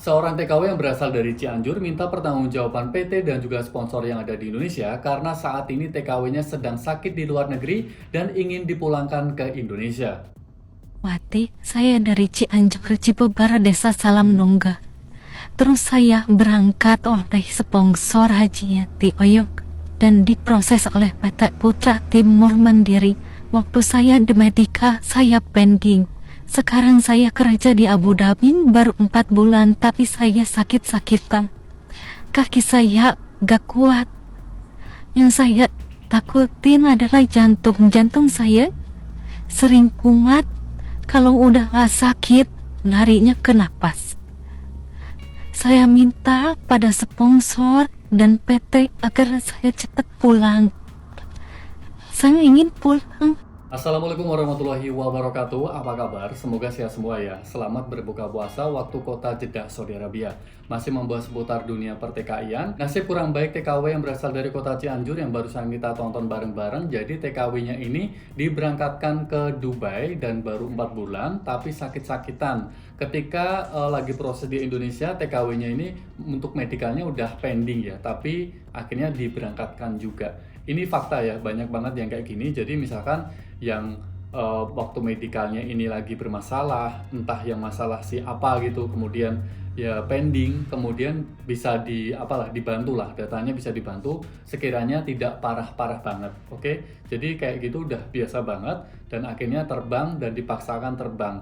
Seorang TKW yang berasal dari Cianjur minta pertanggungjawaban PT dan juga sponsor yang ada di Indonesia karena saat ini TKW-nya sedang sakit di luar negeri dan ingin dipulangkan ke Indonesia. Wati, saya dari Cianjur, Cibubur, Desa Salam Nungga. Terus saya berangkat oleh sponsor Haji Yati Oyok dan diproses oleh PT Putra Timur Mandiri. Waktu saya di Medika, saya pending. Sekarang saya kerja di Abu Dhabi baru 4 bulan, tapi saya sakit-sakitan. Kaki saya gak kuat. Yang saya takutin adalah jantung saya sering kumat. Kalau udah gak sakit, larinya ke napas. Saya minta pada sponsor dan PT agar saya cepat pulang. Saya ingin pulang. Assalamualaikum warahmatullahi wabarakatuh. Apa kabar? Semoga sehat semua ya. Selamat berbuka puasa waktu kota Jeddah, Saudi Arabia. Masih membahas seputar dunia pertikaian. Nasib kurang baik TKW yang berasal dari kota Cianjur yang barusan kita tonton bareng-bareng. Jadi TKW-nya ini diberangkatkan ke Dubai dan baru 4 bulan tapi sakit-sakitan. Ketika lagi proses di Indonesia, TKW-nya ini untuk medikalnya udah pending ya, tapi akhirnya diberangkatkan juga. Ini fakta ya, banyak banget yang kayak gini. Jadi misalkan yang waktu medikalnya ini lagi bermasalah, entah yang masalah si apa gitu, kemudian ya pending, kemudian bisa dibantu lah, datanya bisa dibantu sekiranya tidak parah-parah banget. Oke, jadi kayak gitu udah biasa banget dan akhirnya terbang dan dipaksakan terbang.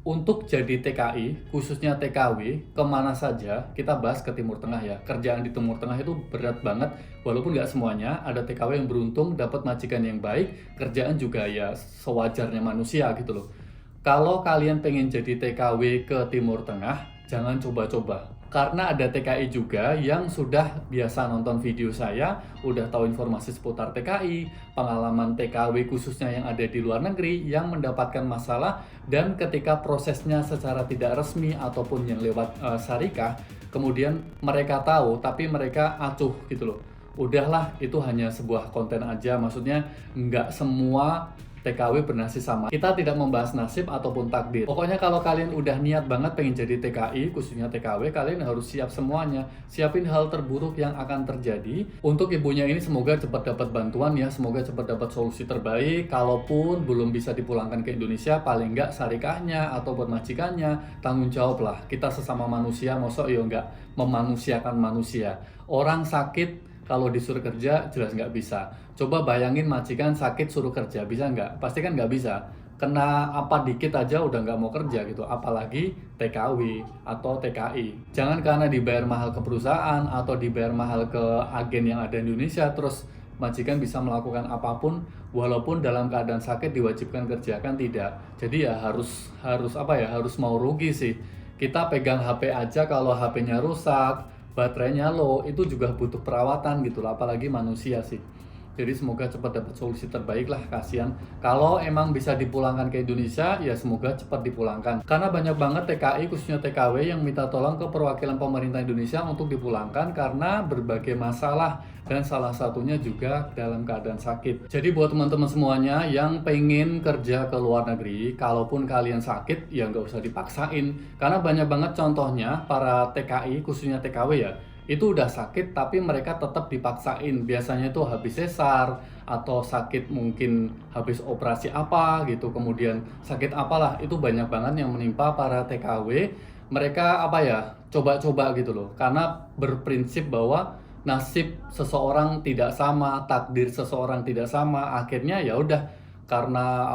Untuk jadi TKI, khususnya TKW, kemana saja, kita bahas ke Timur Tengah ya. Kerjaan di Timur Tengah itu berat banget, walaupun nggak semuanya. Ada TKW yang beruntung dapat majikan yang baik, kerjaan juga ya sewajarnya manusia gitu loh. Kalau kalian pengen jadi TKW ke Timur Tengah, jangan coba-coba. Karena ada TKI juga yang sudah biasa nonton video saya, udah tahu informasi seputar TKI, pengalaman TKW khususnya yang ada di luar negeri yang mendapatkan masalah dan ketika prosesnya secara tidak resmi ataupun yang lewat syarikah, kemudian mereka tahu tapi mereka acuh gitu loh. Udahlah, itu hanya sebuah konten aja, maksudnya nggak semua TKW bernasib sama. Kita tidak membahas nasib ataupun takdir. Pokoknya kalau kalian udah niat banget pengen jadi TKI, khususnya TKW, kalian harus siap semuanya. Siapin hal terburuk yang akan terjadi. Untuk ibunya ini semoga cepat dapat bantuan ya, semoga cepat dapat solusi terbaik. Kalaupun belum bisa dipulangkan ke Indonesia, paling nggak syarikahnya atau buat majikannya, tanggung jawab lah. Kita sesama manusia, mosok ya nggak memanusiakan manusia. Orang sakit kalau disuruh kerja jelas nggak bisa. Coba bayangin majikan sakit suruh kerja, bisa nggak? Pasti kan nggak bisa. Kena apa dikit aja udah nggak mau kerja gitu. Apalagi TKW atau TKI. Jangan karena dibayar mahal ke perusahaan atau dibayar mahal ke agen yang ada di Indonesia, terus majikan bisa melakukan apapun walaupun dalam keadaan sakit diwajibkan kerjakan, tidak. Jadi ya harus mau rugi sih. Kita pegang HP aja kalau HP-nya rusak, baterainya low, itu juga butuh perawatan gitu lah, apalagi manusia sih. Jadi semoga cepat dapat solusi terbaik lah, kasihan. Kalau emang bisa dipulangkan ke Indonesia, ya semoga cepat dipulangkan. Karena banyak banget TKI, khususnya TKW yang minta tolong ke perwakilan pemerintah Indonesia untuk dipulangkan karena berbagai masalah dan salah satunya juga dalam keadaan sakit. Jadi buat teman-teman semuanya yang pengen kerja ke luar negeri, kalaupun kalian sakit, ya nggak usah dipaksain. Karena banyak banget contohnya para TKI, khususnya TKW ya, itu udah sakit tapi mereka tetap dipaksain. Biasanya itu habis sesar atau sakit mungkin habis operasi apa gitu, kemudian sakit apalah, itu banyak banget yang menimpa para TKW. Mereka coba-coba gitu loh, karena berprinsip bahwa nasib seseorang tidak sama, takdir seseorang tidak sama. Akhirnya ya udah, karena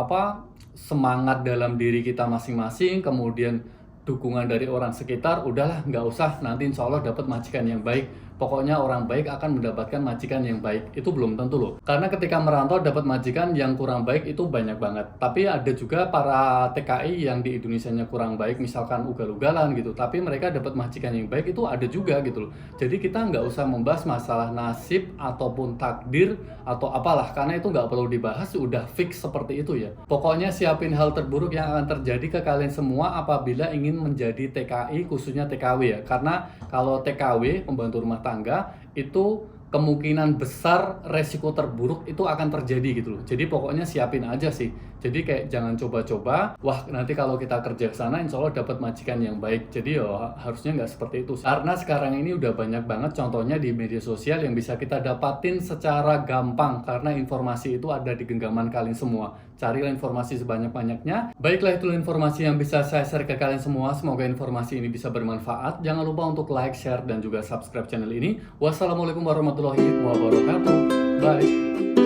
semangat dalam diri kita masing-masing, kemudian dukungan dari orang sekitar, udahlah nggak usah, nanti insya Allah dapat majikan yang baik. Pokoknya orang baik akan mendapatkan majikan yang baik. Itu belum tentu loh. Karena ketika merantau dapat majikan yang kurang baik itu banyak banget. Tapi ada juga para TKI yang di Indonesianya kurang baik, misalkan ugal-ugalan gitu. Tapi mereka dapat majikan yang baik, itu ada juga gitu loh. Jadi kita nggak usah membahas masalah nasib ataupun takdir atau apalah. Karena itu nggak perlu dibahas, udah fix seperti itu ya. Pokoknya siapin hal terburuk yang akan terjadi ke kalian semua apabila ingin menjadi TKI, khususnya TKW ya. Karena kalau TKW, pembantu rumah tangga, itu kemungkinan besar resiko terburuk itu akan terjadi gitu loh. Jadi pokoknya siapin aja sih. Jadi kayak jangan coba-coba, wah nanti kalau kita kerja ke sana insya Allah dapat majikan yang baik. Jadi ya harusnya nggak seperti itu. Karena sekarang ini udah banyak banget contohnya di media sosial yang bisa kita dapatin secara gampang. Karena informasi itu ada di genggaman kalian semua. Carilah informasi sebanyak-banyaknya. Baiklah, itulah informasi yang bisa saya share ke kalian semua. Semoga informasi ini bisa bermanfaat. Jangan lupa untuk like, share, dan juga subscribe channel ini. Wassalamualaikum warahmatullahi wabarakatuh. Bye.